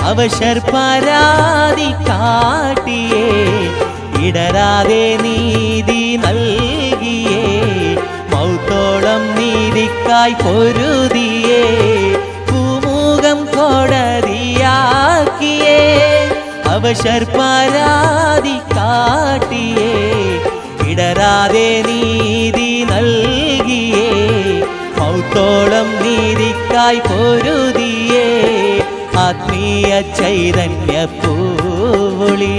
അവശർ പരാതി കാട്ടിയേ ഇടരാതെ നീതി നൽകിയേ മൗത്തോളം നീതിക്കായി പൊരുതിയേ ഭൂമുഖം കോടതിയാക്കിയേ അവശർ പരാതി കാട്ടിയേ ഇടരാതെ നീതി നൽകിയേ മൗത്തോളം നീതിക്കായി പൊരുതിയേ ആത്മീയ ചൈതന്യ പൂവൊളി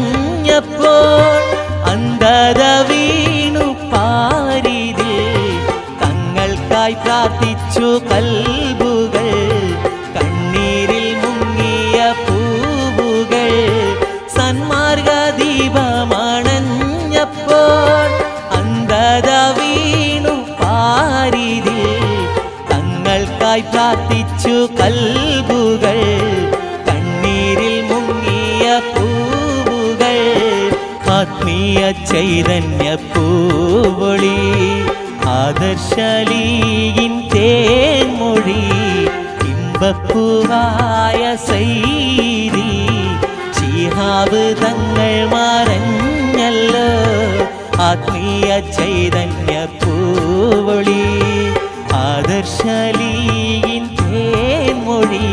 സന്മാർഗദീപമണഞ്ഞപ്പോൾ അന്ധത വീണു പാരിതിൽ തങ്ങൾക്കായി പ്രാർത്ഥിച്ചു കൽബുകൾ കണ്ണീരിൽ മുങ്ങിയ പൂവുകൾ സന്മാർഗദീപമണഞ്ഞപ്പോൾ അന്ധത വീണു പാരിതിൽ തങ്ങൾക്കായി പ്രാർത്ഥിച്ചു കൽബുകൾ പൂവുകൾ ആത്മീയ ചൈതന്യ പൂവൊളി ആദർശലീയിൻ തേൻമൊഴി ഇമ്പപ്പൂവായ സൈരി ശിഹാബ് തങ്ങൾ മറഞ്ഞല്ലോ ആത്മീയ ചൈതന്യ പൂവൊളി ആദർശലീയിൻ തേൻമൊഴി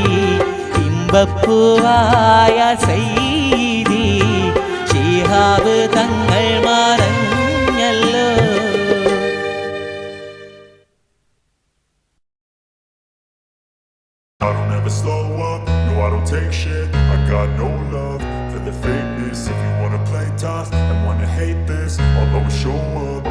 ഇമ്പപ്പൂവായ Sairi Shihab Thangal മറഞ്ഞല്ലോ. I don't ever slow up, no I don't take shit. I got no love for the fakeness. If you wanna play tough and wanna hate this, I'll always show up.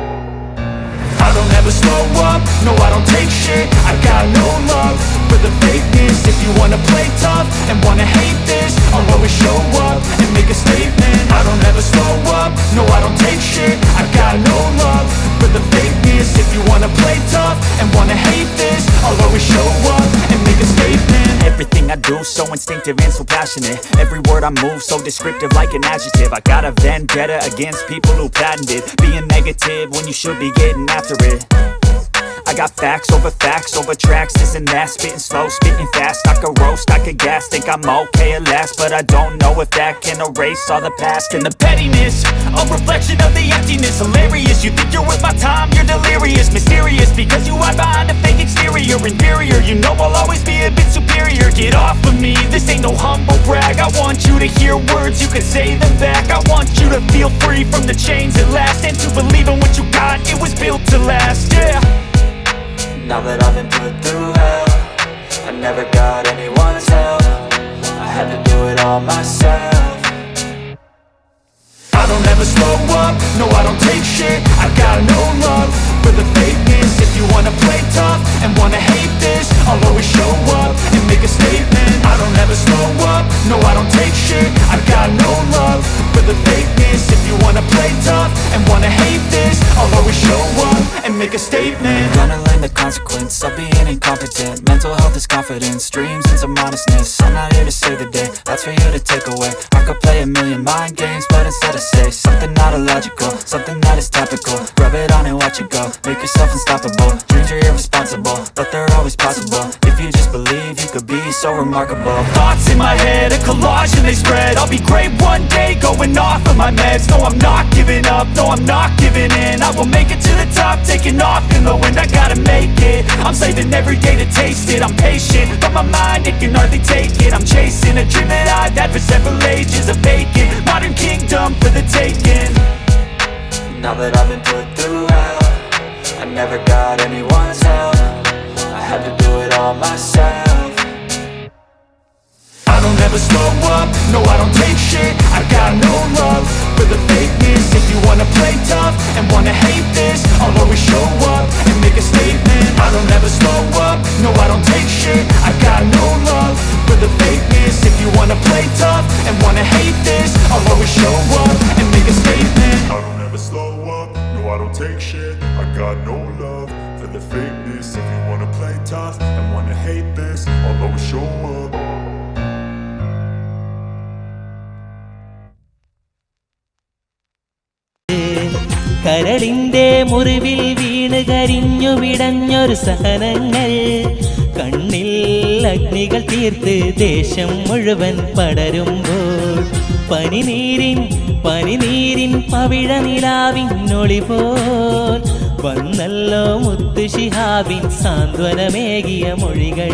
I don't ever slow up, no I don't take shit. I got no love for the fakeness. If you wanna play tough and wanna hate this, I'll always show up and make a statement. I don't ever slow up, no I don't take shit. I got no love for the fakeness. If you wanna play tough and wanna hate this, I'll always show up and make a statement. Everything I do so instinctive and so passionate. Every word I move so descriptive like an adjective. I got a vendetta against people who patented being negative when you should be getting after it. I got facts over tracks, this and that. Spitting slow, spitting fast. I could roast, I could gas. Think I'm okay at last, but I don't know if that can erase all the past. And the pettiness, a reflection of the emptiness. Hilarious, you think you're worth my time, you're delirious. Mysterious, because you hide behind a fake exterior. Inferior, you know I'll always be a bit superior. Get off of me, this ain't no humble brag. I want you to hear words, you can say them back. I want you to feel free from the chains at last, and to believe in what you got, it was built to last, yeah. Now that I've been put through hell, I never got anyone's help. I had to do it all myself. I don't ever slow up, no I don't take shit. I got no love for the fakeness. If you wanna play tough and wanna hate this, I'll always show up and make a statement. I don't ever slow up, no I don't take shit. I got no love for the fakeness. If you wanna play tough and wanna hate this, I'll always show up and make a statement. Gonna learn the consequence of being incompetent. Mental health is confidence, dreams and some honestness. I'm not here to save the day, that's for you to take away. I could play a million mind games, but instead I say something not illogical, something that is topical. Rub it on and watch it go, make yourself unstoppable. Dreams are irresponsible, but they're always possible. If you just believe, you could be so remarkable. Thoughts in my head, a collage and they spread. I'll be great one day, going off of my meds. No, I'm not giving up, no, I'm not giving in. I will make it to the top, taking off in the wind. I gotta make it, I'm saving every day to taste it. I'm patient, but my mind, it can hardly take it. I'm chasing a dream that I've had for several ages. A vacant, modern kingdom for the taking. Now that I've been put through hell, I never got anyone's help. I had to do it all myself. I don't ever slow up, no I don't take shit. I got no love for the fakeness. If you wanna play tough and wanna hate this, I'll always show up and make make a statement. I don't ever slow up, no I don't take shit. I got no love for the fakeness. If you wanna play tough and wanna hate this, I'll always show up and make a statement. I don't ever slow up, no I don't take shit. I got no love for the fakeness. If you wanna play tough and wanna hate this, I'll always show up. കരളിന്റെ മുറിവിൽ വീണ് കരിഞ്ഞു വിടഞ്ഞൊരു സഹനങ്ങൾ, കണ്ണിൽ അഗ്നികൾ തീർത്ത് ദേശം മുഴുവൻ പടരുമ്പോൾ, പനിനീരിൻ പവിഴ നിലാവിനൊളി പോൽ വന്നല്ലോ മുത്തു ശിഹാബിൻ സാന്ത്വനമേകിയ മൊഴികൾ.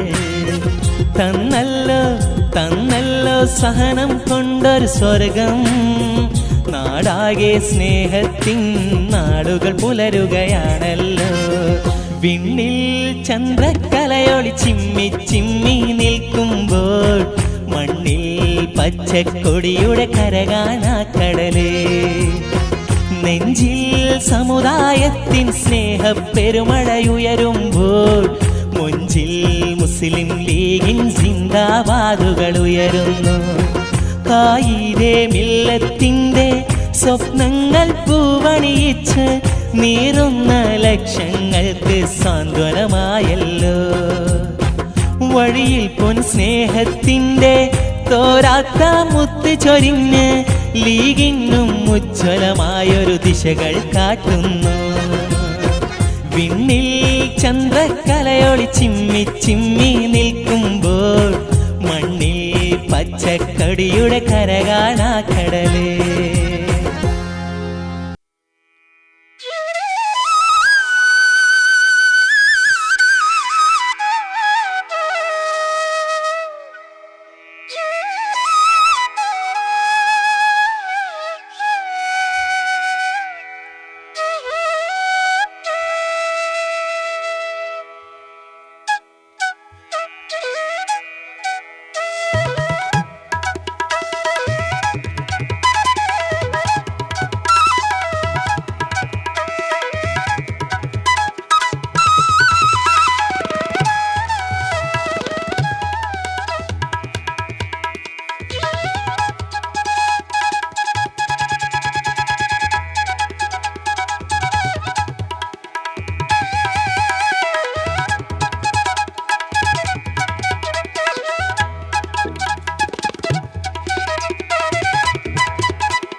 തന്നല്ലോ സഹനം കൊണ്ടൊരു സ്വർഗം, നാടാകെ സ്നേഹത്തിൻ നാടുകൾ പുലരുകയാണല്ലോ. വിണ്ണിൽ ചന്ദ്രക്കലയൊളി ചിമ്മി ചിമ്മി നിൽക്കുമ്പോൾ, മണ്ണിൽ പച്ചക്കൊടിയുടെ കരകാണാ കടല്. നെഞ്ചിൽ സമുദായത്തിൻ സ്നേഹപ്പെരുമഴയുയരുമ്പോൾ, മുഞ്ചിൽ മുസ്ലിം ലീഗിൻ സിന്ദാബാദുകൾ ഉയരുന്നു. കായിരെ മില്ലത്തിന്റെ സ്വപ്നങ്ങൾ പൂവണിയിച്ച് നീറുന്ന ലക്ഷങ്ങൾക്ക് സാന്ത്വനമായല്ലോ. വഴിയിൽ പൊൻ സ്നേഹത്തിന്റെ തോരാത്ത മുത്ത് ചൊരിഞ്ഞ് ലീഗിനും ഉജ്ജ്വലമായൊരു ദിശകൾ കാട്ടുന്നു. വിണ്ണിൽ ചന്ദ്രക്കലയൊളി ചിമ്മി ചിമ്മി നിൽക്കുമ്പോൾ, മണ്ണിൽ പച്ചക്കടിയുടെ കരകാണാ കടലേ.